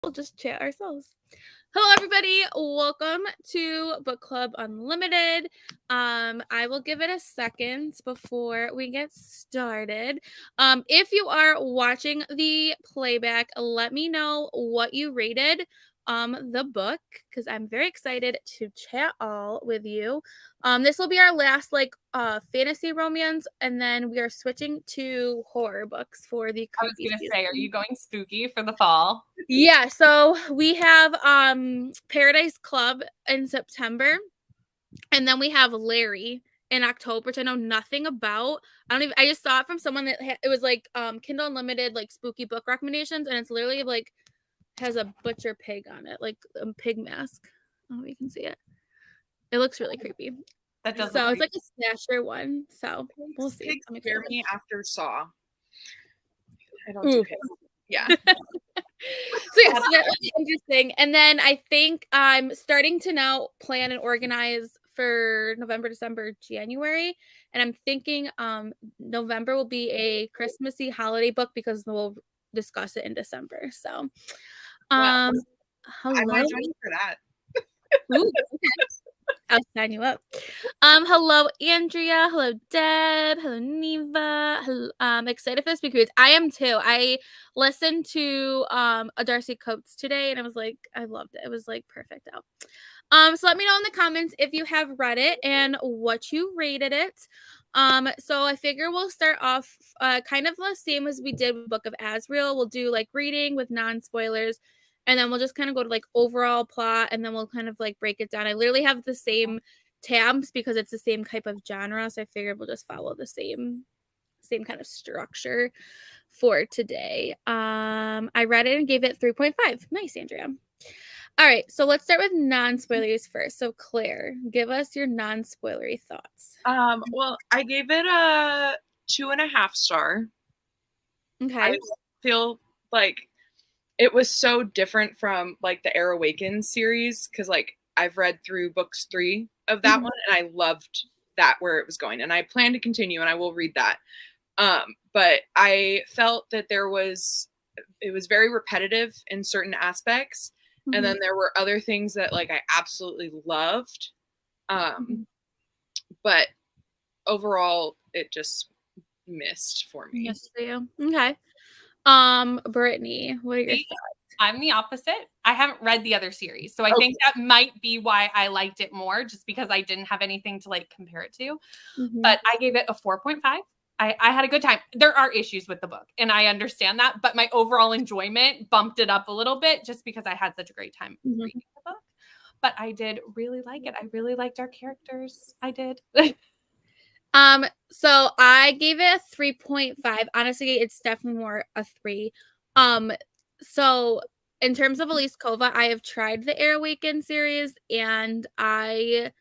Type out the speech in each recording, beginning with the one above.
we'll just chat ourselves. Hello, everybody. Welcome to Book Club Unlimited. I will give it a second before we get started. If you are watching the playback, let me know what you rated the book, because I'm very excited to chat all with you. This will be our last fantasy romance, and then we are switching to horror books for the I was creepy gonna season. say, are you going spooky for the fall? Yeah, so we have Paradise Club in September, and then we have Larry in October, which I know nothing about. I just saw it from someone that it was like Kindle Unlimited like spooky book recommendations, and it's literally like has a butcher pig on it, like a pig mask. Oh, you can see it. It looks really creepy. That does So look it's like a slasher one. So we'll see. Pigs I'm scare excited. me after Saw. I don't do pigs. Yeah. So yeah, so that was interesting. And then I think I'm starting to now plan and organize for November, December, January. And I'm thinking November will be a Christmassy holiday book because we'll discuss it in December. So Well, hello. I might join you for that. Ooh, okay. I'll sign you up. Hello, Andrea. Hello, Deb. Hello, Neva. Hello, excited for this because I am too. I listened to a Darcy Coates today, and I was like, I loved it. It was like perfect out. So let me know in the comments if you have read it and what you rated it. So I figure we'll start off kind of the same as we did with Book of Azrael. We'll do like reading with non-spoilers. And then we'll just kind of go to like overall plot, and then we'll kind of like break it down. I literally have the same tabs because it's the same type of genre, so I figured we'll just follow the same kind of structure for today. I read it and gave it 3.5. Nice, Andrea. All right, so let's start with non-spoilers first. So Claire, give us your non-spoilery thoughts. Well, I gave it a 2.5 star. Okay. I feel like it was so different from like the Air Awakens series because like I've read through books 3 of that one, and I loved that where it was going, and I plan to continue, and I will read that. But I felt that it was very repetitive in certain aspects, and then there were other things that like I absolutely loved. But overall, it just missed for me. Yes, for you. Okay. Brittany, what are your thoughts? I'm the opposite. I haven't read the other series, so I think that might be why I liked it more, just because I didn't have anything to like compare it to. But I gave it a 4.5. I had a good time. There are issues with the book, and I understand that, but my overall enjoyment bumped it up a little bit just because I had such a great time reading the book. But I did really like it. I really liked our characters. I did. So I gave it a 3.5. Honestly, it's definitely more a 3. So in terms of Elise Kova, I have tried the Air Awaken series and I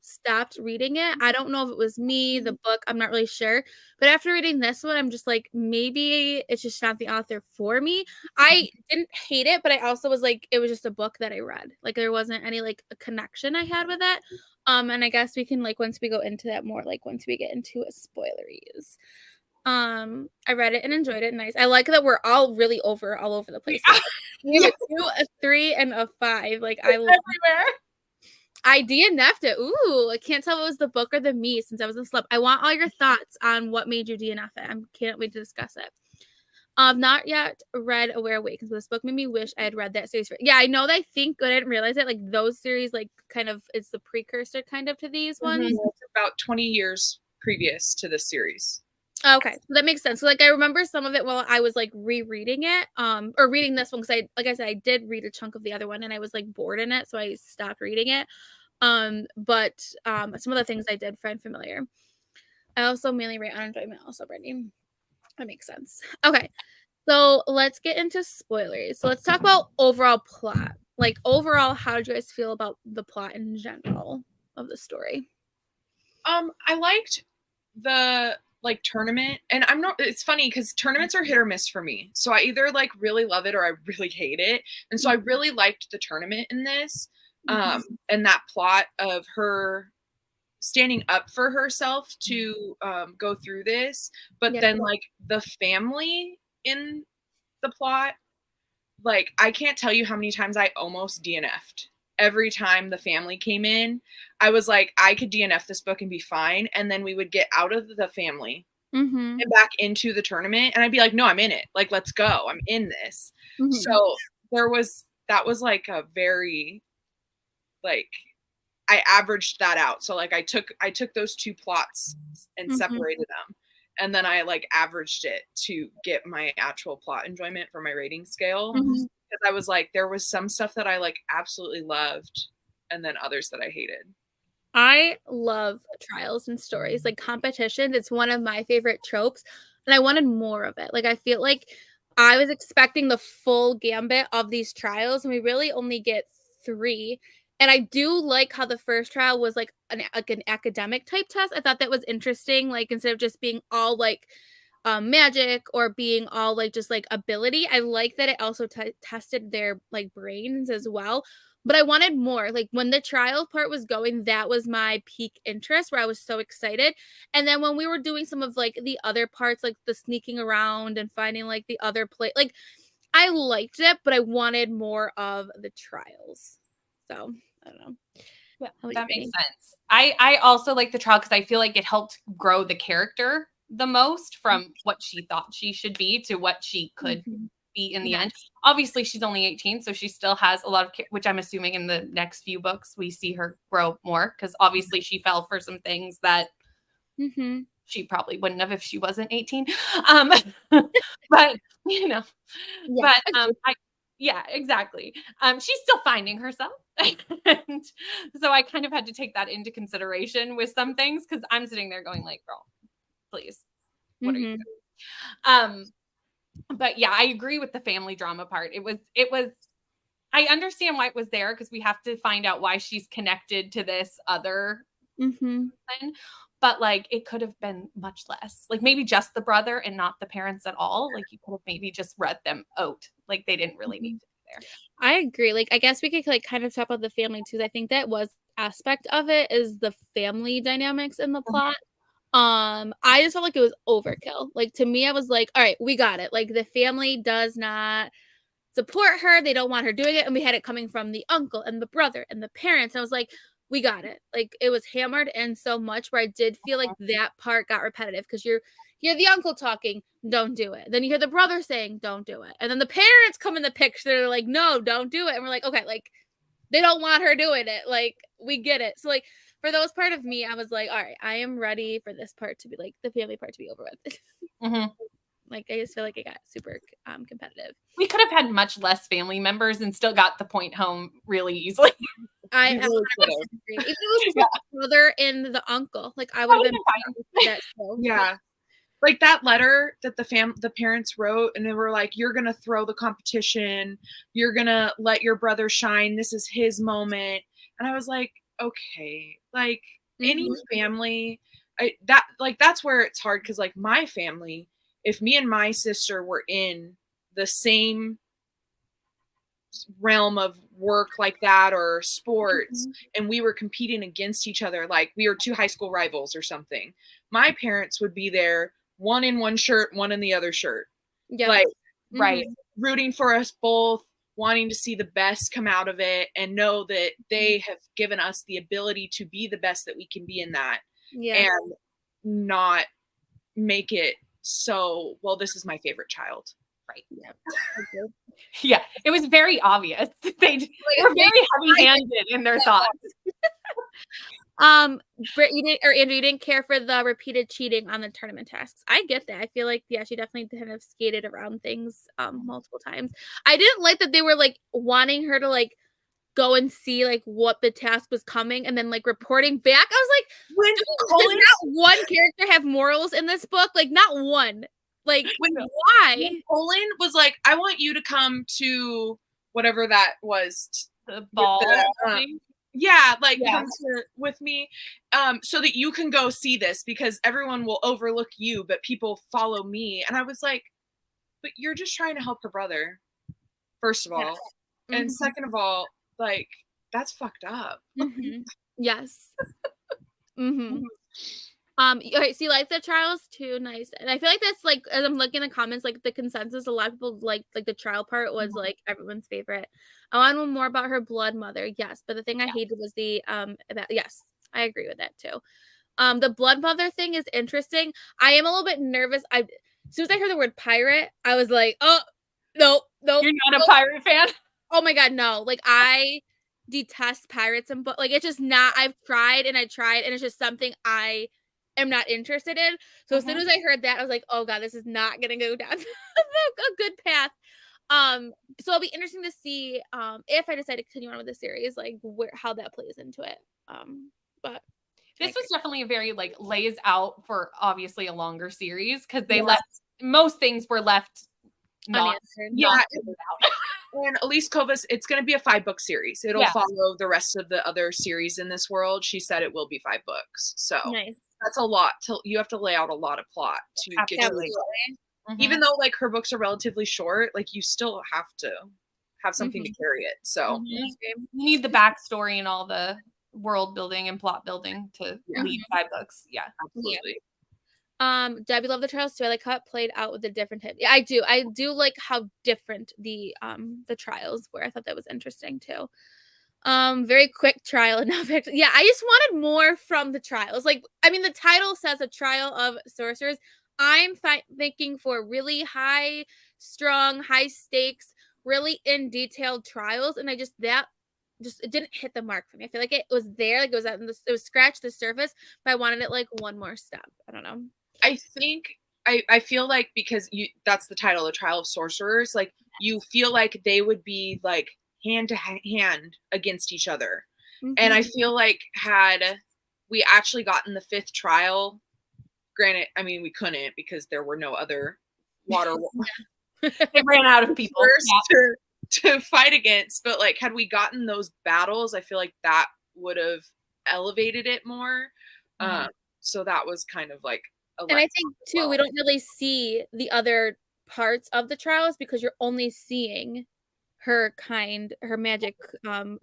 stopped reading it. I don't know if it was me, the book, I'm not really sure. But after reading this one, I'm just like, maybe it's just not the author for me. I didn't hate it, but I also was like, it was just a book that I read. Like there wasn't any like a connection I had with it. And I guess we can like once we go into that more, like once we get into a spoileries. I read it and enjoyed it. Nice. I like that we're all really all over the place. We have a 2, a 3, and a 5. Like I love everywhere. I DNF'd it. Ooh, I can't tell if it was the book or the me since I was asleep. I want all your thoughts on what made you DNF it. I can't wait to discuss it. I've not yet read Aware Awakens. This book made me wish I had read that series. Yeah, I know that I think, but I didn't realize it. Like those series, like kind of, it's the precursor kind of to these ones. It's about 20 years previous to this series. Okay, so that makes sense. So like I remember some of it while I was like rereading it, or reading this one because like I said, I did read a chunk of the other one and I was like bored in it, so I stopped reading it. But some of the things I did find familiar. I also mainly rate on enjoyment. Also, Brittany, that makes sense. Okay, so let's get into spoilers. So let's talk about overall plot. Like overall, how did you guys feel about the plot in general of the story? I liked the like tournament, and it's funny because tournaments are hit or miss for me, so I either like really love it or I really hate it, and so I really liked the tournament in this, and that plot of her standing up for herself to go through this, but then like the family in the plot like, I can't tell you how many times I almost DNF'd. Every time the family came in, I was like, I could DNF this book and be fine. And then we would get out of the family and back into the tournament. And I'd be like, no, I'm in it. Like, let's go. I'm in this. So that was like a very, like, I averaged that out. So like I took those two plots and separated them. And then I like averaged it to get my actual plot enjoyment for my rating scale. Because I was like, there was some stuff that I like absolutely loved and then others that I hated. I love trials and stories, like competitions. It's one of my favorite tropes, and I wanted more of it. Like, I feel like I was expecting the full gambit of these trials, and we really only get 3. And I do like how the first trial was like an academic type test. I thought that was interesting. Like, instead of just being all like magic or being all like just like ability, I like that it also tested their like brains as well. But I wanted more. Like, when the trial part was going, that was my peak interest, where I was so excited. And then when we were doing some of like the other parts, like the sneaking around and finding like the other play, like I liked it, but I wanted more of the trials. So I don't know. Yeah, How would that you makes think? sense. I also like the trial because I feel like it helped grow the character the most from what she thought she should be to what she could be in the end. Obviously, she's only 18, so she still has a lot of, which I'm assuming in the next few books we see her grow more, because obviously she fell for some things that she probably wouldn't have if she wasn't 18. But you know, Yeah. but yeah, exactly. She's still finding herself. And so I kind of had to take that into consideration with some things, because I'm sitting there going like, girl, please, what are you doing? But yeah, I agree with the family drama part. It was I understand why it was there, because we have to find out why she's connected to this other person. But like, it could have been much less. Like, maybe just the brother and not the parents at all. Like, you could have maybe just read them out. Like, they didn't really need to be there. I agree. Like, I guess we could like kind of talk about the family too. I think that was aspect of it is the family dynamics in the plot. I just felt like it was overkill. Like, to me, I was like, all right, we got it. Like, the family does not support her. They don't want her doing it. And we had it coming from the uncle and the brother and the parents. I was like, we got it. Like, it was hammered in so much where I did feel like that part got repetitive, because you hear the uncle talking, don't do it. Then you hear the brother saying, don't do it. And then the parents come in the picture. They're like, no, don't do it. And we're like, okay, like, they don't want her doing it. Like, we get it. So, like, for those part of me, I was like, all right, I am ready for this part to be like the family part to be over with. Like, I just feel like it got super competitive. We could have had much less family members and still got the point home really easily. I really agree. If it was just the brother and the uncle, like, I would have been fine with that. Yeah. Like that letter that the parents wrote, and they were like, you're going to throw the competition. You're going to let your brother shine. This is his moment. And I was like, okay, like any family, that's where it's hard. Cause like my family, if me and my sister were in the same realm of work like that or sports, and we were competing against each other, like we were 2 high school rivals or something, my parents would be there, one in one shirt, one in the other shirt. Like, right, rooting for us both, wanting to see the best come out of it, and know that they have given us the ability to be the best that we can be in that, and not make it so, well, this is my favorite child. Right. Yeah, it was very obvious. They were very heavy-handed in their thoughts. Britt, Andrew, you didn't care for the repeated cheating on the tournament tasks. I get that. I feel like, yeah, she definitely kind of skated around things multiple times. I didn't like that they were like wanting her to like go and see like what the task was coming and then like reporting back. I was like, does not one character have morals in this book? Like, not one. Like, why? When Colin was like, I want you to come to whatever that was, the ball. Come with me, so that you can go see this, because everyone will overlook you, but people follow me. And I was like, but you're just trying to help her brother, first of all. And second of all, like, that's fucked up. Yes. Okay, so you like the trials too, nice. And I feel like that's like, as I'm looking in the comments, like the consensus, a lot of people like the trial part was like everyone's favorite. I want to know more about her blood mother, yes. But the thing I hated was the yes, I agree with that too. The blood mother thing is interesting. I am a little bit nervous. As soon as I heard the word pirate, I was like, oh no, no. You're not a pirate fan? Oh my god, no. Like I detest pirates and like it's just not. I've tried and I tried and it's just something I am not interested in. So as soon as I heard that, I was like, oh god, this is not gonna go down a good path. So it'll be interesting to see if I decide to continue on with the series, like how that plays into it. But this was definitely a very like lays out for obviously a longer series because they Yeah. left most things were left not unanswered. not Yeah. And Elise Kovas, it's going to be a 5-book series. It'll Yeah. follow the rest of the other series in this world. She said it will be 5 books. So Nice. that's a lot. You have to lay out a lot of plot to get to Absolutely. even though like her books are relatively short, like you still have to have something to carry it. So you need the backstory and all the world building and plot building to lead 5 books. Yeah, absolutely. Debbie loved the trials too. I like how it played out with the different hit. Yeah, I do. I do like how different the trials were. I thought that was interesting too. Very quick trial enough. Yeah, I just wanted more from the trials. Like, I mean, the title says a trial of sorcerers. I'm thinking for really high strung, high stakes, really in detailed trials, and it didn't hit the mark for me. I feel like it was there, like it was scratched the surface, but I wanted it like one more step. I don't know. I think I feel like because that's the title, The Trial of Sorcerers, like you feel like they would be like hand to hand against each other. And I feel like had we actually gotten the 5th trial, granted, I mean, we couldn't because there were no other water they ran out of people to fight against, but like had we gotten those battles, I feel like that would have elevated it more. So that was kind of like and I think too, we don't really see the other parts of the trials because you're only seeing her magic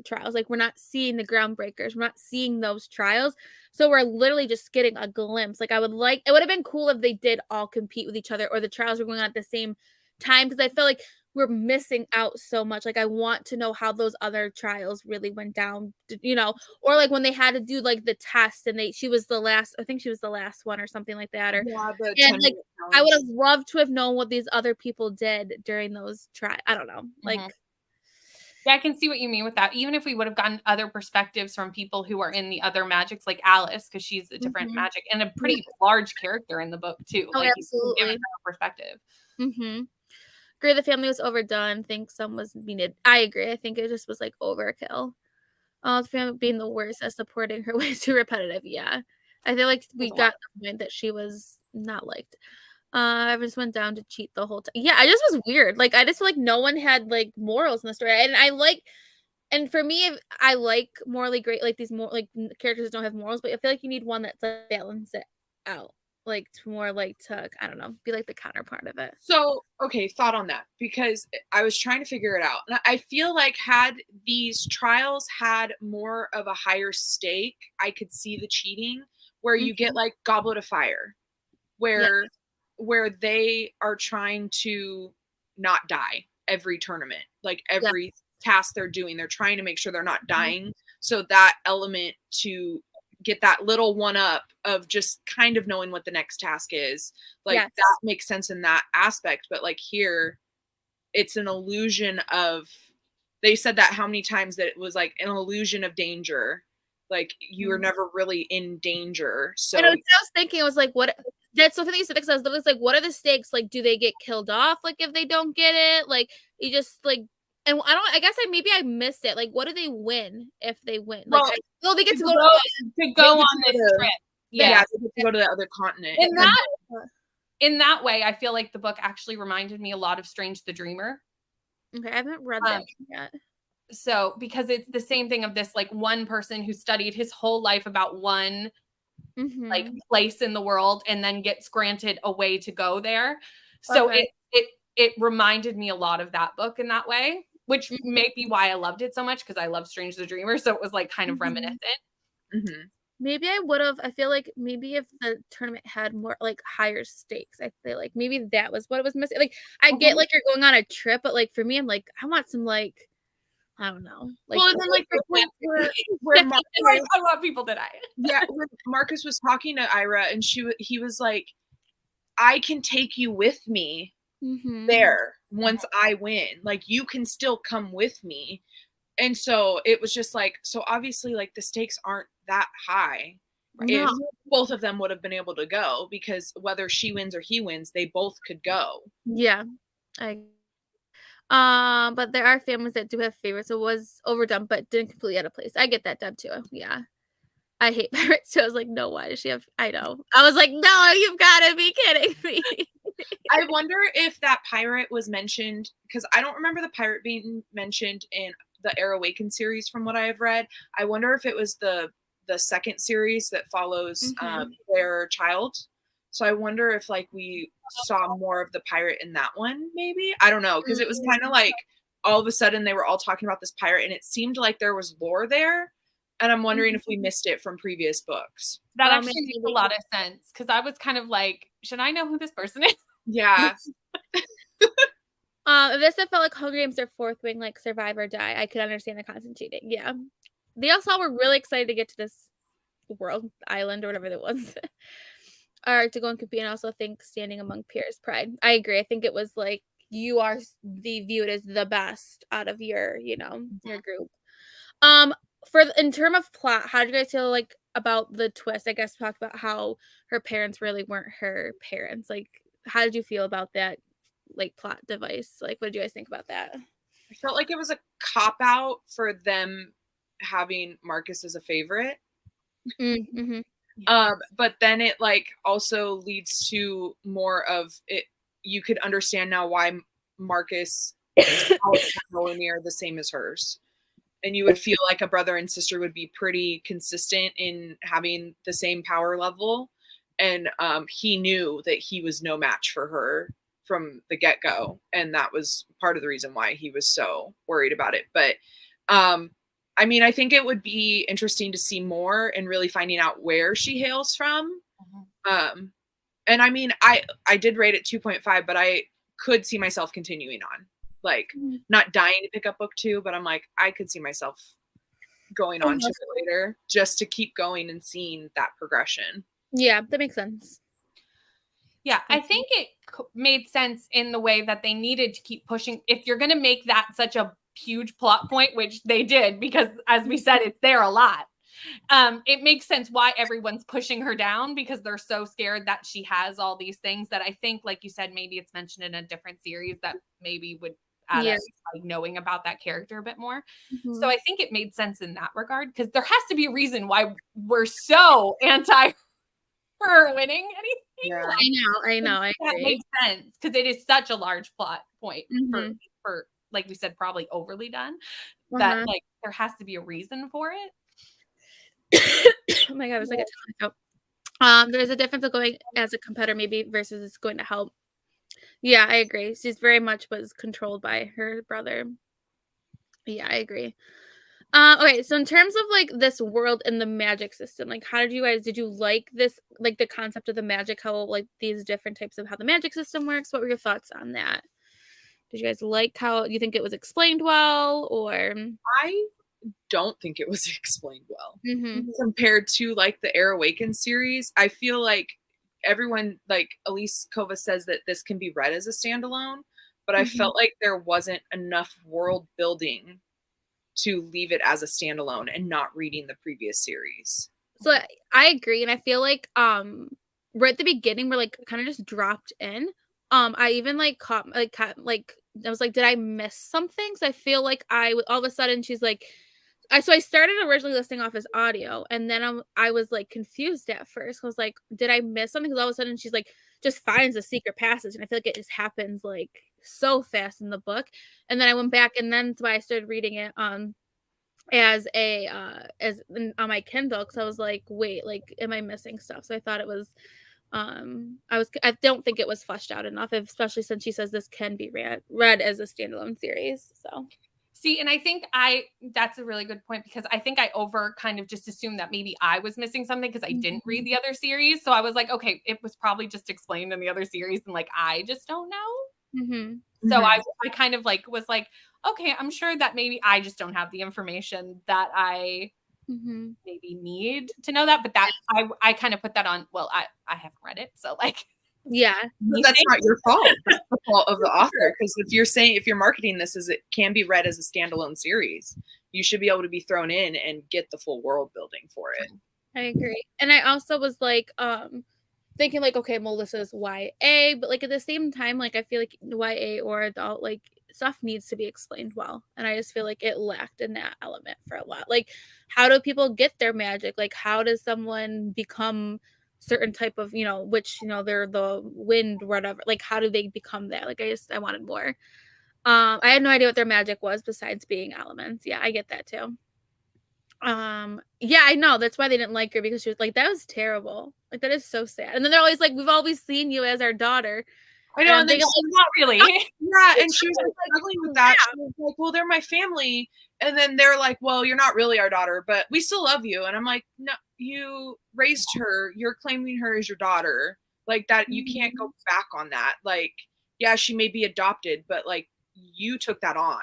trials. Like we're not seeing the groundbreakers, we're not seeing those trials, so we're literally just getting a glimpse. Like it would have been cool if they did all compete with each other or the trials were going on at the same time, because I feel like we're missing out so much. Like I want to know how those other trials really went down, or like when they had to do like the test and she was the last, I think she was the last one or something like that, and like I would have loved to have known what these other people did during those trials. I don't know, like yeah, I can see what you mean with that. Even if we would have gotten other perspectives from people who are in the other magics, like Alice, because she's a different magic and a pretty large character in the book too. Oh, like absolutely. given her perspective. Agree the family was overdone. Think some was needed. I agree. I think it just was like overkill. The family being the worst at supporting her way too repetitive. Yeah. I feel like we got the point that she was not liked. I just went down to cheat the whole time. Yeah, I just was weird. Like I just feel like no one had like morals in the story. And for me, I like morally great, like these more like characters that don't have morals, but I feel like you need one that's like balance it out. Like to more like to, I don't know, be like the counterpart of it. So, okay, thought on that, because I was trying to figure it out. And I feel like had these trials had more of a higher stake, I could see the cheating where you get like Goblet of Fire, where they are trying to not die every tournament, like every task they're doing, they're trying to make sure they're not dying. So that element to get that little one up of just kind of knowing what the next task is, like that makes sense in that aspect. But like here, it's an illusion of, they said that how many times that it was like an illusion of danger, like you were never really in danger. So I was thinking, I was like, what? That's something you said, because I was like, what are the stakes? Like, do they get killed off? Like, if they don't get it, like, you just like, and I guess I missed it. Like, what do they win if they win? Like, they get to go on this trip. Yeah, they get to go to the other continent. In that way, I feel like the book actually reminded me a lot of Strange the Dreamer. Okay, I haven't read that yet. So, because it's the same thing of this, like one person who studied his whole life about one like place in the world and then gets granted a way to go there. So it reminded me a lot of that book in that way, which may be why I loved it so much, because I love Strange the Dreamer. So it was like kind of reminiscent. Maybe I would've I feel like maybe if the tournament had more, like, higher stakes, I feel like maybe that was what it was missing. Like, I get, Mhm. like, you're going on a trip, but, like, for me, I'm like, I want some, like, I don't know, like, Well, and then, like, the point where Right, Marcus I want people to die. yeah, when Marcus was talking to Ira and he was like, "I can take you with me Mhm. there once I win. Like, you can still come with me." And so it was just like, so obviously, like, the stakes aren't that high if No. both of them would have been able to go, because whether she wins or he wins, they both could go. Yeah. I but there are families that do have favorites. It was overdone, but didn't completely out of place. I get that, Deb, too. Yeah. I hate pirates too. I was like, "No, why does she have" I know. I was like, "No, you've gotta be kidding me." I wonder if that pirate was mentioned, because I don't remember the pirate being mentioned in the Air Awakened series from what I have read. I wonder if it was the second series that follows Mhm. their child. So I wonder if like we saw more of the pirate in that one, maybe. I don't know, because it was kind of like all of a sudden they were all talking about this pirate, and it seemed like there was lore there. And I'm wondering if we Mhm. missed it from previous books. That Yeah, actually makes a lot of sense because I was kind of like, should I know who this person is? Yeah. If this had felt like Hunger Games or Fourth Wing, like Survive or Die, I could understand the constant cheating. Yeah. They also were really excited to get to this world, island, or whatever it was. Or to go and compete, and I also think standing among peers, pride. I agree. I think it was like you are the viewed as the best out of your group. Um, in term of plot, how do you guys feel like about the twist? I guess we talked about how her parents really weren't her parents. Like, how did you feel about that, like, plot device? Like, what did you guys think about that? I felt like it was a cop out for them having Marcus as a favorite. Mhm. But then it like also leads to more of it. You could understand now why Marcus powers are nowhere near the same as hers. And you would feel like a brother and sister would be pretty consistent in having the same power level. And he knew that he was no match for her from the get go. And that was part of the reason why he was so worried about it. But um, I mean, I think it would be interesting to see more and really finding out where she hails from. Um, and I mean, I did rate it 2.5, but I could see myself continuing on. Like, Mhm. not dying to pick up book 2, but I'm like, I could see myself going on to it later just to keep going and seeing that progression. Yeah, that makes sense. Yeah, I think it made sense in the way that they needed to keep pushing. If you're going to make that such a huge plot point, which they did, because as we said, it's there a lot. It makes sense why everyone's pushing her down because they're so scared that she has all these things that I think, like you said, maybe it's mentioned in a different series that maybe would add Yeah. up like knowing about that character a bit more. So Mhm. I think it made sense in that regard because there has to be a reason why we're so anti her winning anything. Yeah. I know, I That agree. makes sense because it is such a large plot point Mhm. for like we said, probably overly done that Uh-huh. like there has to be a reason for it. Oh my god, it was like a ton. There's a difference of going as a competitor maybe versus it's going to help. Yeah, I agree. She's very much was controlled by her brother. Yeah, I agree. Okay, so in terms of like this world and the magic system, like did you like this like the concept of the magic, how like these different types of how the magic system works? What were your thoughts on that? Did you guys like how you think it was explained well or I don't think it was explained well Mhm. compared to like the Air Awakened series. I feel like everyone, like Elise Kova says that this can be read as a standalone, but I Mhm. felt like there wasn't enough world building to leave it as a standalone and not reading the previous series. So I agree, and I feel like right at the beginning we're like kind of just dropped in. I even like caught like I was like, did I miss something? So I feel like all of a sudden she's like, I started originally listening off as audio, and then I was like confused at first. I was like, did I miss something? Because all of a sudden she's like just finds a secret passage, and I feel like it just happens like so fast in the book. And then I went back, and then that's why I started reading it. On my Kindle because I was like, wait, like, am I missing stuff? So I thought it was, I don't think it was fleshed out enough, especially since she says this can be read as a standalone series. So See, and I think that's a really good point, because I think I over kind of just assumed that maybe I was missing something because I didn't read the other series. So I was like, okay, it was probably just explained in the other series and like I just don't know. So I kind of like was like, okay, I'm sure that maybe I just don't have the information that I maybe need to know that. But that I kind of put that on, well, I haven't read it. So like, Yeah. But that's not your fault. That's the fault of the author. Because if you're marketing this as it can be read as a standalone series, you should be able to be thrown in and get the full world building for it. I agree. And I also was like, thinking like, okay, well, this is YA, but like at the same time, like I feel like YA or adult, like stuff needs to be explained well. And I just feel like it lacked in that element for a lot. Like, how do people get their magic? Like, how does someone become certain type of, which, they're the wind, whatever. Like, how do they become that? Like, I wanted more. I had no idea what their magic was besides being elements. Yeah, I get that too. Yeah, I know. That's why they didn't like her, because she was like, that was terrible. Like, that is so sad. And then they're always like, we've always seen you as our daughter. I know, and then not really. Yeah, and she was like struggling with that. She was like, well, they're my family. And then they're like, well, you're not really our daughter, but we still love you. And I'm like, no, you raised her. You're claiming her as your daughter. Like that, you can't go back on that. Like, yeah, she may be adopted, but like you took that on.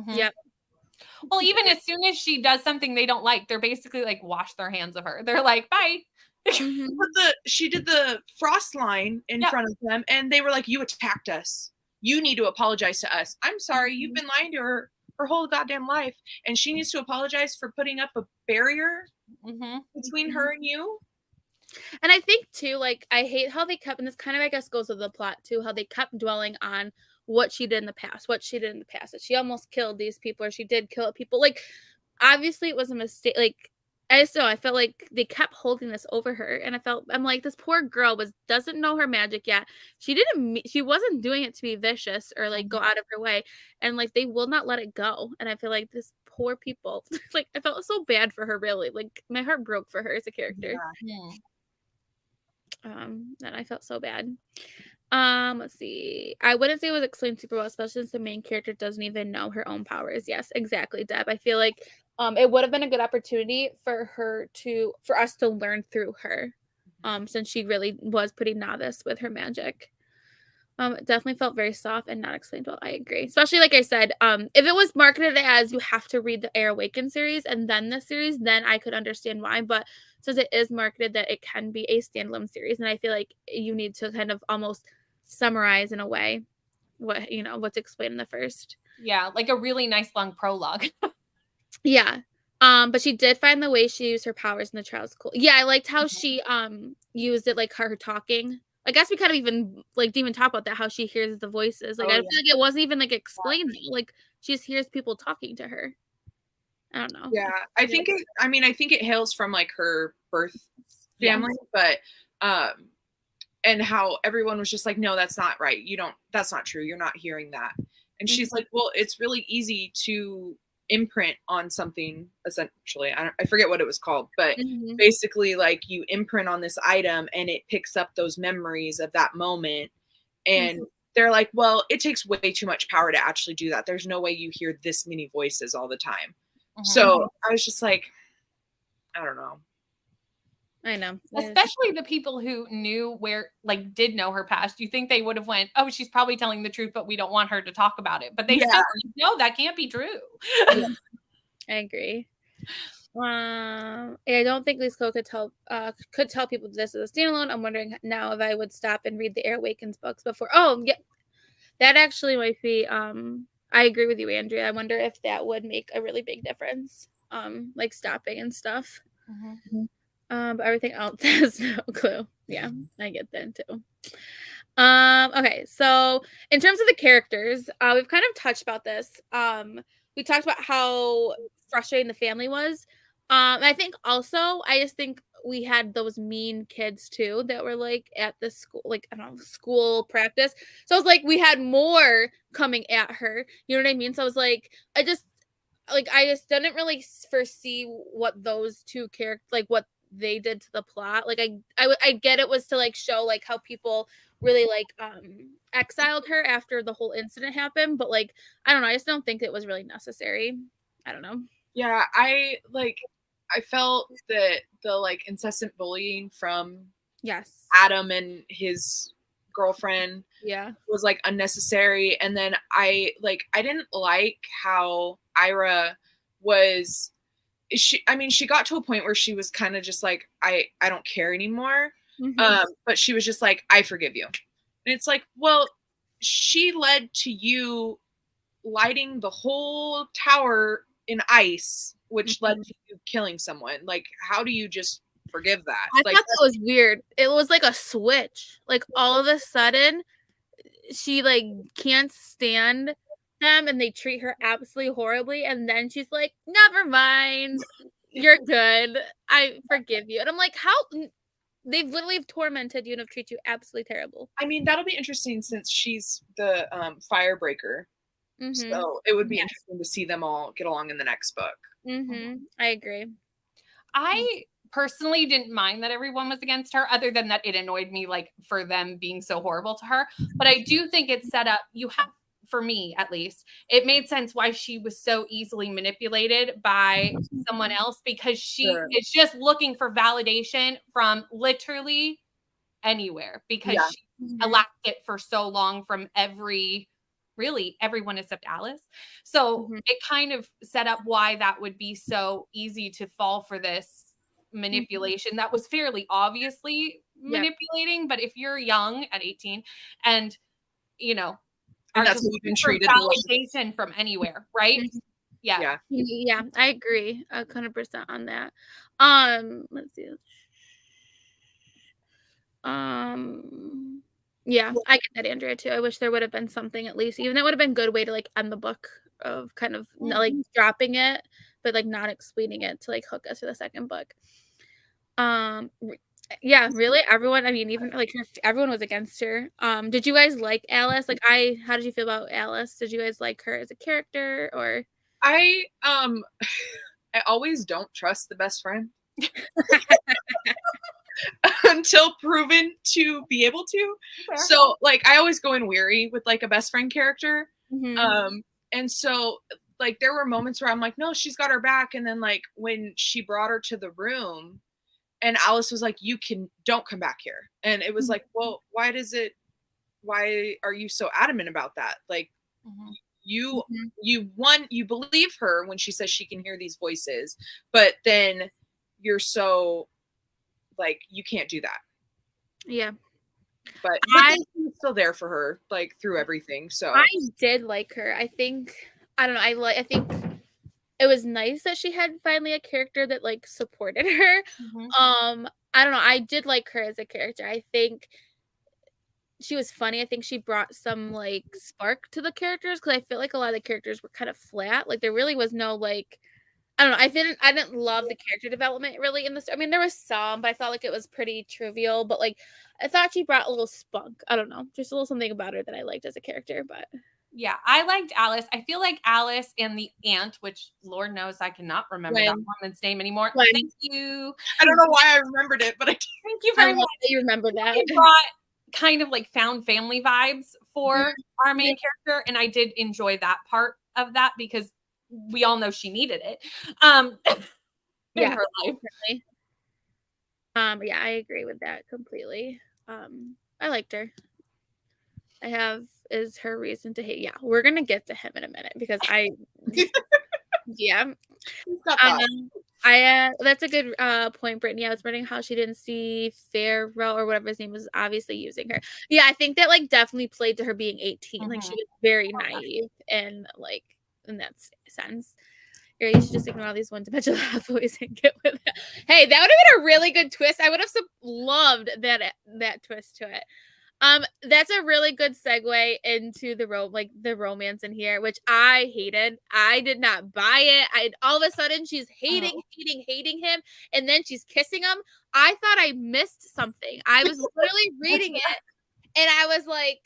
Yep. Well, even as soon as she does something they don't like, they're basically like, wash their hands of her. They're like, bye. But she did the frost line in front of them, and they were like, you attacked us. You need to apologize to us. I'm sorry. You've been lying to her whole goddamn life, and she needs to apologize for putting up a barrier between her and you. And I think too, like, I hate how they kept, and this kind of, I guess, goes with the plot too, how they kept dwelling on what she did in the past, that she almost killed these people, or she did kill people. Like, obviously it was a mistake. Like, I just know, I felt like they kept holding this over her, and I'm like, this poor girl doesn't know her magic yet. She wasn't doing it to be vicious or like go out of her way, and like they will not let it go. And I feel like this poor people, like I felt so bad for her, really. Like my heart broke for her as a character. And I felt so bad. Let's see. I wouldn't say it was explained super well, especially since the main character doesn't even know her own powers. Yes, exactly, Deb. I feel like it would have been a good opportunity for us to learn through her. Since she really was pretty novice with her magic. It definitely felt very soft and not explained well. I agree. Especially like I said, if it was marketed as you have to read the Air Awaken series and then the series, then I could understand why. But since it is marketed that it can be a standalone series, and I feel like you need to kind of almost summarize in a way what's explained in the first. Yeah, like a really nice long prologue. Yeah. But she did find the way she used her powers in the trials cool. Yeah, I liked how she used it, like her talking. I guess we kind of even didn't even talk about that, how she hears the voices. Like I feel like it wasn't even like explained. Like she just hears people talking to her. I don't know. Yeah, I think it hails from like her birth family, but and how everyone was just like, no, that's not right. That's not true. You're not hearing that. And she's like, well, it's really easy to imprint on something, essentially. I forget what it was called, but basically like you imprint on this item and it picks up those memories of that moment. And they're like, well, it takes way too much power to actually do that. There's no way you hear this many voices all the time. So I was just like, I don't know. I know. Especially the people who did know her past. You think they would have went, oh, she's probably telling the truth, but we don't want her to talk about it. But they still no, that can't be true. I agree. I don't think Lisa could tell people this is a standalone. I'm wondering now if I would stop and read the Air Awakens books before. Oh, yeah. That actually might be I agree with you, Andrea. I wonder if that would make a really big difference. Like stopping and stuff. But everything else has no clue. Yeah, I get that too. Okay, so in terms of the characters, we've kind of touched about this. We talked about how frustrating the family was. I think also, I just think we had those mean kids too that were like at the school, like I don't know, school practice. So I was like, we had more coming at her. You know what I mean? So I was like, I just didn't really foresee what those two characters, like what they did to the plot. Like I get it was to like show like how people really like exiled her after the whole incident happened, but like I don't know, I just don't think it was really necessary. I don't know. Yeah, I felt that the like incessant bullying from Yes. Adam and his girlfriend Yeah. was like unnecessary. And then I didn't like how Ira was she got to a point where she was kind of just like, I don't care anymore. But she was just like, I forgive you. And it's like, well, she led to you lighting the whole tower in ice, which led to you killing someone. Like, how do you just forgive that? I Like, thought that was weird. It was like a switch. Like all of a sudden, she like can't stand them and they treat her absolutely horribly, and then she's like, never mind, you're good, I forgive you. And I'm like, how they've literally tormented you and have treated you absolutely terrible. I mean, that'll be interesting since she's the firebreaker. So it would be interesting to see them all get along in the next book. I agree. I personally didn't mind that everyone was against her, other than that it annoyed me, like, for them being so horrible to her. But I do think it's set up, for me at least, it made sense why she was so easily manipulated by someone else, because she is just looking for validation from literally anywhere, because she lacked it for so long from everyone except Alice. So it kind of set up why that would be so easy to fall for this manipulation that was fairly obviously manipulating. But if you're young at 18 and, you know, and that's what you've been treated validation from anywhere, right? Yeah, I agree 100% on that. Let's see. Yeah, I get that, Andrea, too. I wish there would have been something, at least, even that would have been a good way to like end the book, of kind of like dropping it, but like not explaining it to like hook us to the second book. Yeah, really, everyone, I mean, even like everyone was against her. Did you guys like Alice? Like, how did you feel about Alice? Did you guys like her as a character? Or I always don't trust the best friend until proven to be able to. So like I always go in weary with like a best friend character. And so like there were moments where I'm like, no, she's got her back. And then like when she brought her to the room and Alice was like, don't come back here. And it was like, well, why are you so adamant about that? Like you believe her when she says she can hear these voices, but then you're so like, you can't do that. Yeah. But I was still there for her, like through everything. So I did like her. I think, I don't know, I think it was nice that she had finally a character that like supported her. I don't know, I did like her as a character. I think she was funny. I think she brought some like spark to the characters, because I feel like a lot of the characters were kind of flat. Like there really was no like, I don't know. I didn't love the character development really in this. I mean, there was some, but I felt like it was pretty trivial. But like, I thought she brought a little spunk. I don't know, just a little something about her that I liked as a character. But yeah, I liked Alice. I feel like Alice and the aunt, which Lord knows I cannot remember that woman's name anymore. Thank you. I don't know why I remembered it, but thank you very much. You remember that? It brought kind of like found family vibes for our main character, and I did enjoy that part of that, because we all know she needed it in her life. Yeah, I agree with that completely. I liked her. I have is her reason to hate. Yeah, we're gonna get to him in a minute, because that's a good point, Brittany. I was wondering how she didn't see Pharaoh or whatever his name was obviously using her. Yeah, I think that like definitely played to her being 18. Like she was very naive and like in that sense. You should just ignore all these one-dimensional boys and get with it. Hey, that would have been a really good twist. I would have loved that twist to it. That's a really good segue into the romance in here, which I hated. I did not buy it. All of a sudden she's hating him, and then she's kissing him. I thought I missed something. I was literally reading it, and I was like,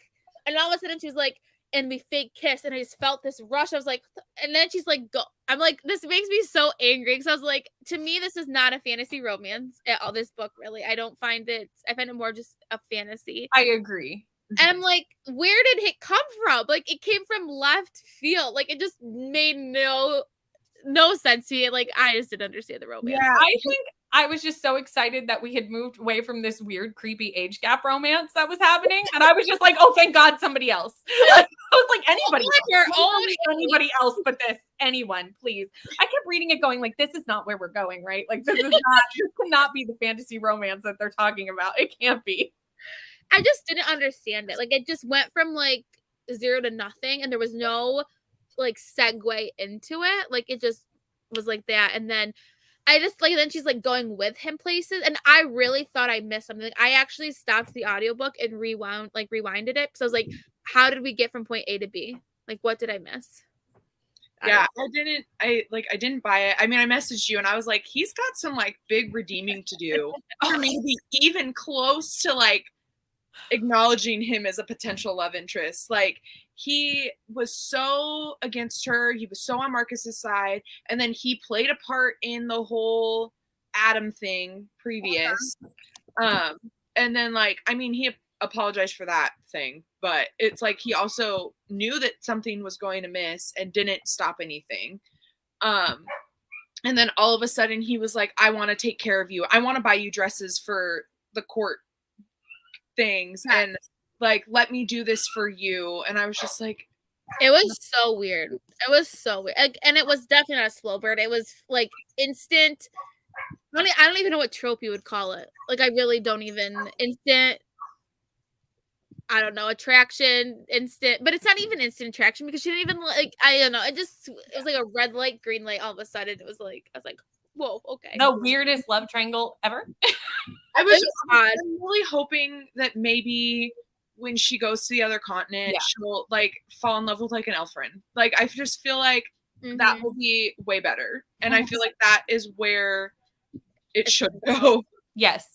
and all of a sudden she was like, and we fake kiss, and I just felt this rush. I was like, and then she's like, go. I'm like, this makes me so angry because I was like, to me, this is not a fantasy romance at all. This book, really, I find it more just a fantasy. I agree. And I'm like, where did it come from? Like, it came from left field. Like, it just made no sense to me. Like, I just didn't understand the romance. Yeah, I think I was just so excited that we had moved away from this weird, creepy age gap romance that was happening. And I was just like, oh, thank God, somebody else. I was like, anybody else but this. Anyone, please. I kept reading it going like, this is not where we're going, right? Like, this cannot be the fantasy romance that they're talking about. It can't be. I just didn't understand it. Like, it just went from like 0 to nothing, and there was no like segue into it. Like, it just was like that. And then I just like, then she's like going with him places, and I really thought I missed something. Like, I actually stopped the audiobook and rewinded it because I was like, how did we get from point A to B? Like, what did I miss? Yeah, I didn't buy it. I mean, I messaged you and I was like, he's got some like big redeeming to do for me to be even close to like acknowledging him as a potential love interest. Like, he was so against her. He was so on Marcus's side. And then he played a part in the whole Adam thing previous. And then like, I mean, he apologized for that thing, but it's like he also knew that something was going to miss and didn't stop anything. And then all of a sudden he was like, I want to take care of you. I want to buy you dresses for the court things, and like, let me do this for you. And I was just like, it was so weird. It was so weird. And it was definitely not a slow burn. It was like instant. I don't even know what trope you would call it. Like, I really don't even. Instant, I don't know, attraction, instant, but it's not even instant attraction because she didn't even like, I don't know. It was like a red light, green light. All of a sudden it was like, I was like, whoa, okay. The weirdest love triangle ever. I'm really hoping that maybe when she goes to the other continent, she'll like fall in love with like an elf friend. Like, I just feel like that will be way better. And I feel like that is where it should go. Yes.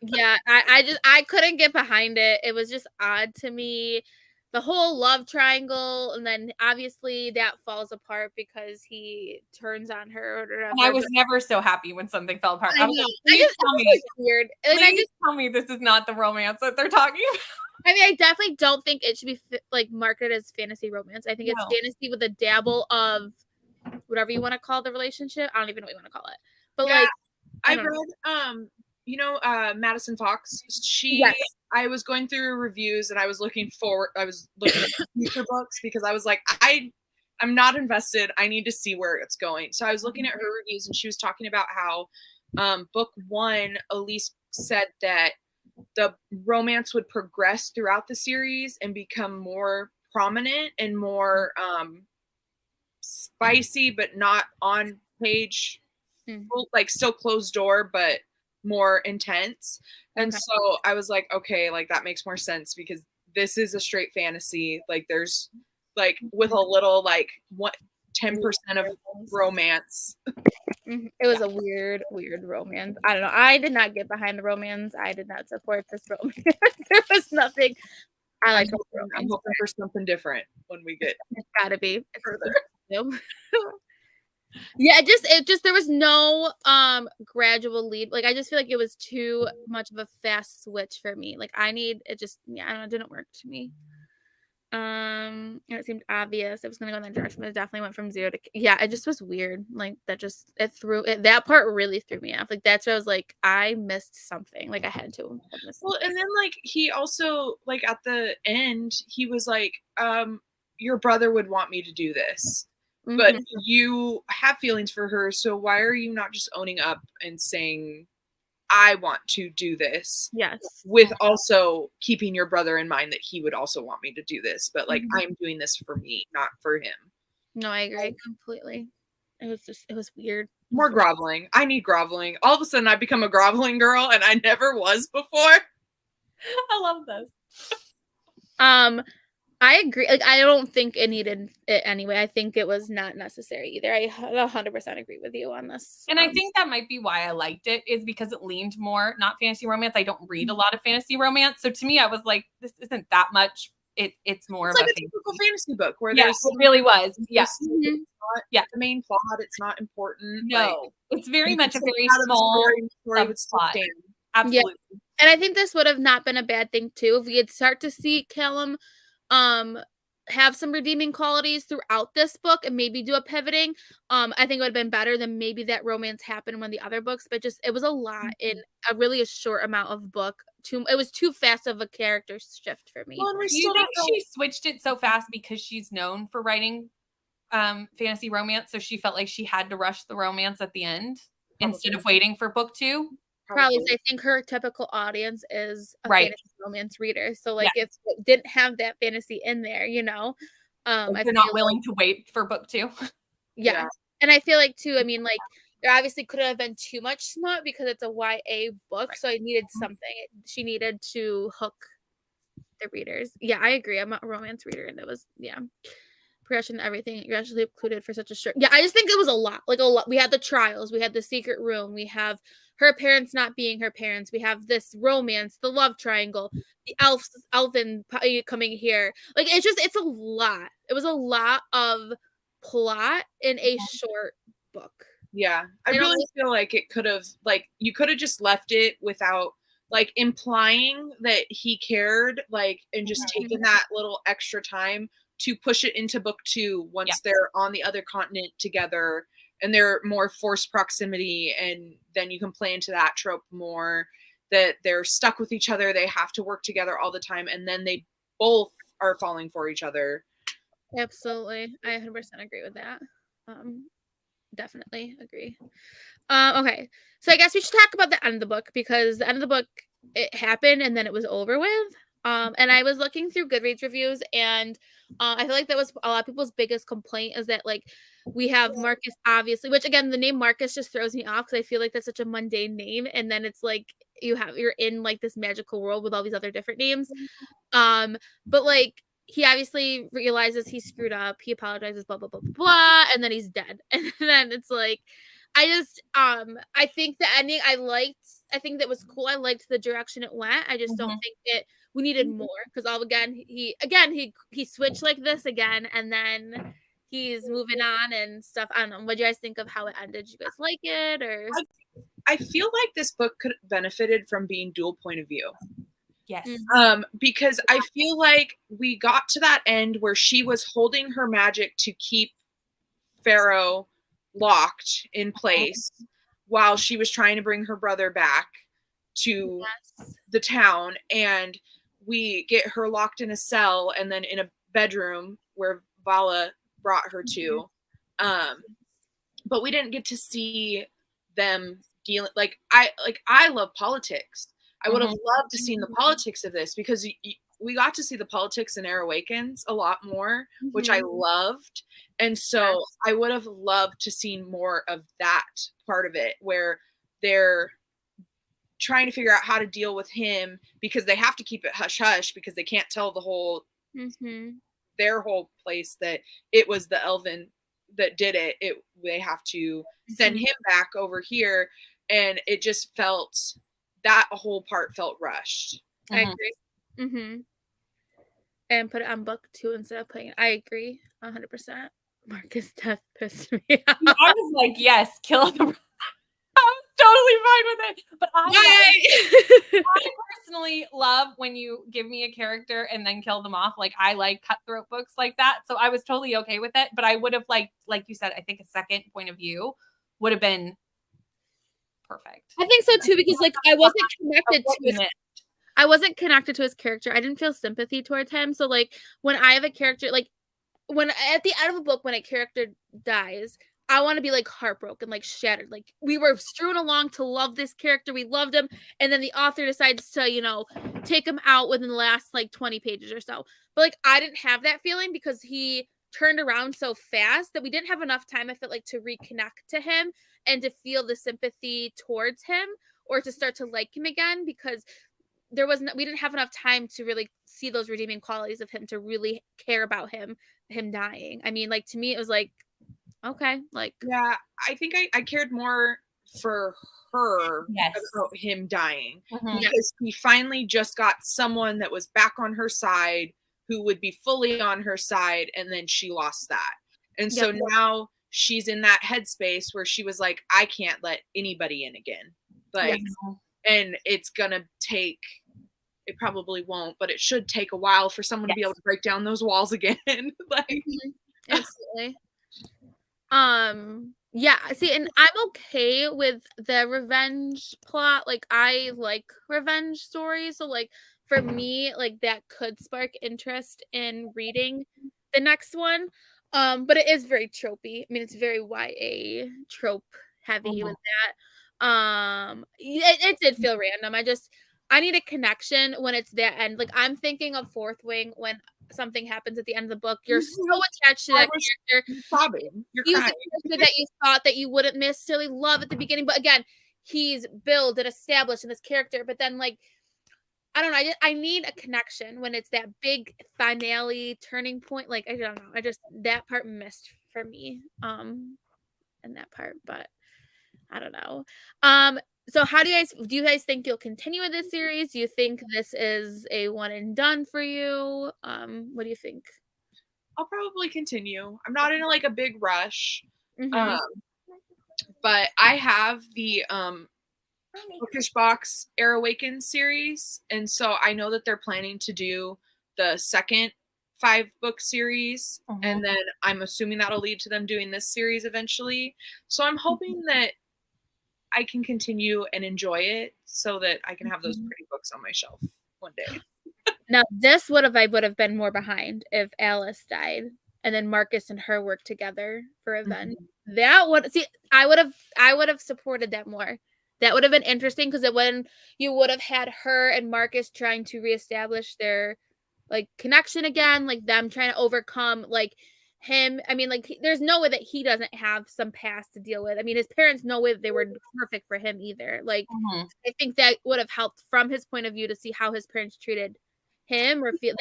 Yeah, I couldn't get behind it. It was just odd to me. The whole love triangle, and then obviously that falls apart because he turns on her or whatever. And I was never so happy when something fell apart. I know. Please tell me. Weird. Please tell me this is not the romance that they're talking about. I mean, I definitely don't think it should be like marketed as fantasy romance. I think it's fantasy with a dabble of whatever you want to call the relationship. I don't even know what you want to call it. But like, I read Madison Fox. I was going through reviews and I was looking at future books because I was like, I'm not invested. I need to see where it's going. So I was looking at her reviews and she was talking about how book 1, Elise said that the romance would progress throughout the series and become more prominent and more spicy, but not on page, like still closed door, but more intense. And so I was like, okay, like that makes more sense because this is a straight fantasy. Like, there's like with a little like 10% of romance. It was a weird romance. I don't know. I did not get behind the romance. I did not support this romance. There was nothing. I'm hoping for something different when we get. It's gotta be further. Yeah, it just there was no gradual lead. Like, I just feel like it was too much of a fast switch for me. Like, I don't know, it didn't work to me. It seemed obvious it was gonna go in that direction, but it definitely went from 0 to it just was weird. Like, that part really threw me off. Like, that's where I was like, I missed something. Like, I had to. Well, and then like he also like at the end he was like, your brother would want me to do this. But you have feelings for her, so why are you not just owning up and saying, I want to do this? Yes. With also keeping your brother in mind that he would also want me to do this. But like, I'm doing this for me, not for him. No, I agree completely. It was weird. More groveling. I need groveling. All of a sudden I become a groveling girl and I never was before. I love this. I agree. Like, I don't think it needed it anyway. I think it was not necessary either. I 100% agree with you on this. And I think that might be why I liked it, is because it leaned more, not fantasy romance. I don't read a lot of fantasy romance. So to me, I was like, this isn't that much it's more It's of like a a typical fantasy book where yes, it really was. Yes. It's not Yeah. the main plot. It's not important. No, it's very you much could a take very it out of the small story would still subplot. stand. Absolutely. And I think this would have not been a bad thing too if we had start to see Callum have some redeeming qualities throughout this book and maybe do a pivoting. I think it would have been better than maybe that romance happened in one of the other books, but just it was a lot in a short amount of book. It was too fast of a character shift for me. Well, and we Do you still think don't know. she switched it so fast because she's known for writing fantasy romance, so she felt like she had to rush the romance at the end instead of waiting for book 2? Probably. I think her typical audience is a Right. fantasy romance reader. So like if it didn't have that fantasy in there, you know, Like they're not willing to wait for book 2. Yeah. And I feel like too, I mean, like there obviously could have been too much smut because it's a YA book, so I needed something. She needed to hook the readers. Yeah, I agree. I'm a romance reader, and it was progression, everything you're actually included for such a short. Yeah, I just think it was a lot. Like a lot. We had the trials, we had the secret room, we have her parents not being her parents, we have this romance, the love triangle, the elfin coming here. Like it's a lot. It was a lot of plot in a short book. Yeah, I really feel like it could have, like, you could have just left it without, like, implying that he cared, like, and just taken that little extra time to push it into book 2 once they're on the other continent together and they're more forced proximity, and then you can play into that trope more, that they're stuck with each other, they have to work together all the time, and then they both are falling for each other. Absolutely. I 100% agree with that. Definitely agree. Okay. So I guess we should talk about the end of the book because the end of the book it happened and then it was over with. And I was looking through Goodreads reviews and I feel like that was a lot of people's biggest complaint is that like we have Marcus obviously, which again the name Marcus just throws me off because I feel like that's such a mundane name and then it's like you're in like this magical world with all these other different names. But like he obviously realizes he screwed up. He apologizes, blah, blah, blah, blah, blah, and then he's dead. And then it's like, I think the ending I liked. I think that was cool. I liked the direction it went. I just don't think we needed more because he switched like this again, and then he's moving on and stuff. I don't know. What do you guys think of how it ended? Did you guys like it or? I feel like this book could have benefited from being dual point of view. Yes. Because I feel like we got to that end where she was holding her magic to keep Pharaoh locked in place while she was trying to bring her brother back to the town, and we get her locked in a cell and then in a bedroom where Vala brought her to. But we didn't get to see them dealing I love politics. I would have loved to seen the politics of this because we got to see the politics in Air Awakens a lot more, which I loved. And so I would have loved to see more of that part of it where they're trying to figure out how to deal with him because they have to keep it hush hush because they can't tell the whole their whole place that it was the Elven that did it. They have to send him back over here, and it just felt that whole part felt rushed. I agree. And put it on book 2 instead of playing it. I agree 100%. Marcus' death pissed me off. I was like, yes, kill the. I was totally fine with it. But I personally love when you give me a character and then kill them off. Like I like cutthroat books like that. So I was totally okay with it. But I would have liked, like you said, I think a second point of view would have been perfect. I think so too, because like I wasn't connected to his character. I didn't feel sympathy towards him. So like when I have a character, like when at the end of a book, when a character dies, I want to be like heartbroken, like shattered. Like we were strewn along to love this character. We loved him. And then the author decides to, take him out within the last like 20 pages or so. But like I didn't have that feeling because he turned around so fast that we didn't have enough time, I felt like, to reconnect to him and to feel the sympathy towards him or to start to like him again because we didn't have enough time to really see those redeeming qualities of him to really care about him dying. I mean, like to me, it was like, okay, like yeah, I think I cared more for her about him dying because he finally just got someone that was back on her side who would be fully on her side, and then she lost that. And so now she's in that headspace where she was like, I can't let anybody in again. Like, and it's gonna take, it probably won't, but it should take a while for someone to be able to break down those walls again. Like, absolutely. Yeah, see, and I'm okay with the revenge plot. Like, I like revenge stories, so like for me, like that could spark interest in reading the next one. But it is very tropey. I mean, it's very YA trope heavy with that. It did feel random. I need a connection when it's that end. Like, I'm thinking of Fourth Wing when something happens at the end of the book. You're so attached to that character. Sobbing. You're He's crying. the character that you thought that you wouldn't necessarily love at the beginning, but again, he's built and established in this character. But then, like, I don't know. I need a connection when it's that big finale turning point. Like, I don't know. That part missed for me. In that part, but I don't know. So how do you guys think you'll continue with this series? Do you think this is a one and done for you? What do you think? I'll probably continue. I'm not in like a big rush. Mhm. But I have the Bookish Box Air Awakens series, and so I know that they're planning to do the second 5-book series, and then I'm assuming that'll lead to them doing this series eventually. So I'm hoping that I can continue and enjoy it so that I can have those pretty books on my shelf one day. Now, I would have been more behind if Alice died and then Marcus and her worked together for Revenge. That would I would have supported that more. That would have been interesting because you would have had her and Marcus trying to reestablish their like connection again, like them trying to overcome like him. I mean, like there's no way that he doesn't have some past to deal with. I mean, his parents no way that they were perfect for him either. Like I think that would have helped from his point of view to see how his parents treated him or feels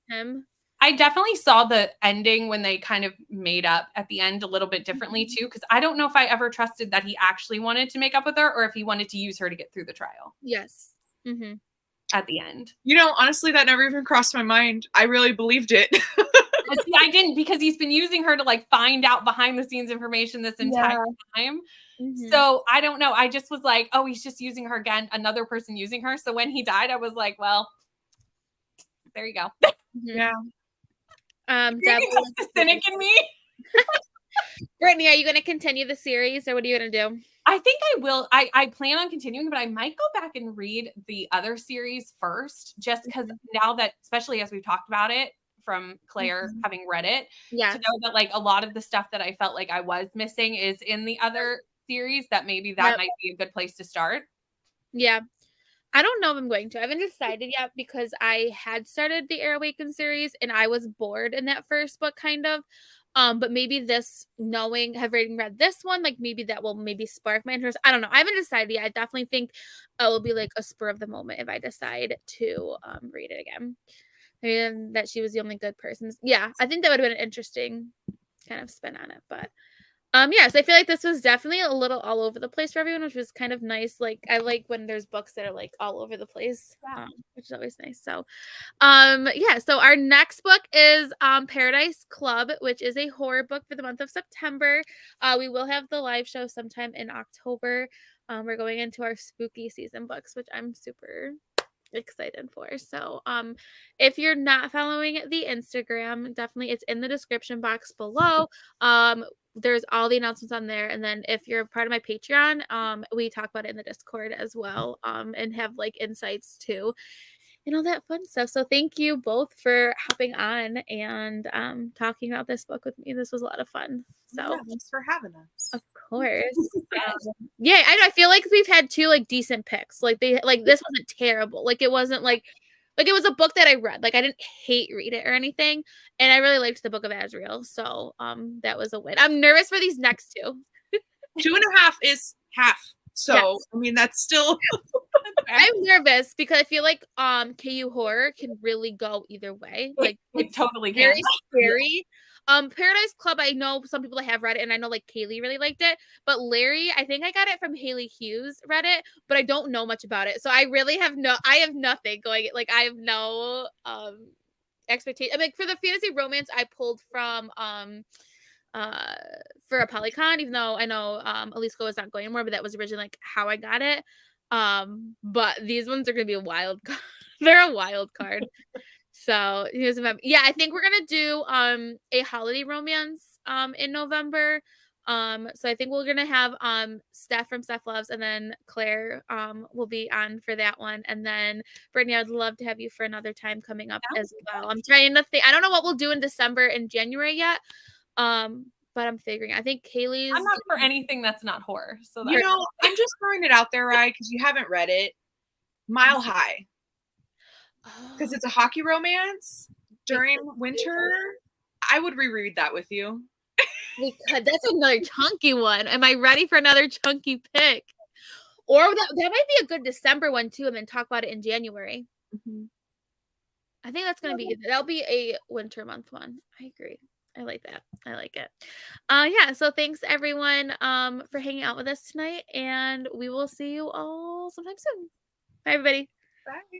him. I definitely saw the ending when they kind of made up at the end a little bit differently too, because I don't know if I ever trusted that he actually wanted to make up with her or if he wanted to use her to get through the trial. Yes. At the end. You know, honestly, that never even crossed my mind. I really believed it. But see, I didn't, because he's been using her to like find out behind the scenes information this entire time. So I don't know. I just was like, oh, he's just using her again. Another person using her. So when he died, I was like, well, there you go. Yeah. That's the cynic in me. Brittany, are you going to continue the series or what are you going to do? I think I will. I plan on continuing, but I might go back and read the other series first, just because now that, especially as we've talked about it from Claire having read it, to know that like a lot of the stuff that I felt like I was missing is in the other series, that maybe that might be a good place to start. Yeah. I don't know if I'm going to. I haven't decided yet because I had started the Air Awaken series and I was bored in that first book kind of. But maybe having read this one, like maybe that will maybe spark my interest. I don't know. I haven't decided yet. I definitely think it will be like a spur of the moment if I decide to read it again. And that she was the only good person. Yeah, I think that would have been an interesting kind of spin on it. But so I feel like this was definitely a little all over the place for everyone, which was kind of nice. Like I like when there's books that are like all over the place, which is always nice. So so our next book is Paradise Club, which is a horror book for the month of September. We will have the live show sometime in October. We're going into our spooky season books, which I'm super excited for. So if you're not following the Instagram, definitely it's in the description box below. There's all the announcements on there, and then if you're part of my Patreon, we talk about it in the Discord as well, and have like insights too and all that fun stuff. So thank you both for hopping on and talking about this book with me. This was a lot of fun. So thanks for having us. Of course. I feel like we've had two like decent picks. Like this wasn't terrible. Like it wasn't like it was a book that I read. Like I didn't hate read it or anything. And I really liked the Book of Azrael. So that was a win. I'm nervous for these next two. 2.5 is half. So I mean that's still I'm nervous because I feel like KU horror can really go either way. Like it totally can. Very scary. Paradise Club, I know some people have read it, and I know like Kaylee really liked it. But Larry, I think I got it from Haley Hughes, read it, but I don't know much about it. So I really have nothing going. Like I have no expectation. I mean, for the fantasy romance, I pulled from for a Polycon, even though I know Alisco is not going anymore, but that was originally like how I got it. But these ones are gonna be a wild card. They're a wild card. So yeah, I think we're gonna do a holiday romance in November. So I think we're gonna have Steph from Steph Loves, and then Claire will be on for that one, and then Brittany, I'd love to have you for another time coming up as well. I'm trying to think. I don't know what we'll do in December and January yet, but I'm figuring. I think Kaylee's. I'm not for anything that's not horror. So You know, I'm just throwing it out there, right? Because you haven't read it. Mile High, because it's a hockey romance during winter. I would reread that with you. That's another chunky one. Am I ready for another chunky pick? Or that might be a good December one too, and then talk about it in January. Mm-hmm. I think that's gonna be that'll be a winter month one. I agree. I like that. I like it. Yeah, so thanks everyone for hanging out with us tonight, and we will see you all sometime soon. Bye everybody. Bye.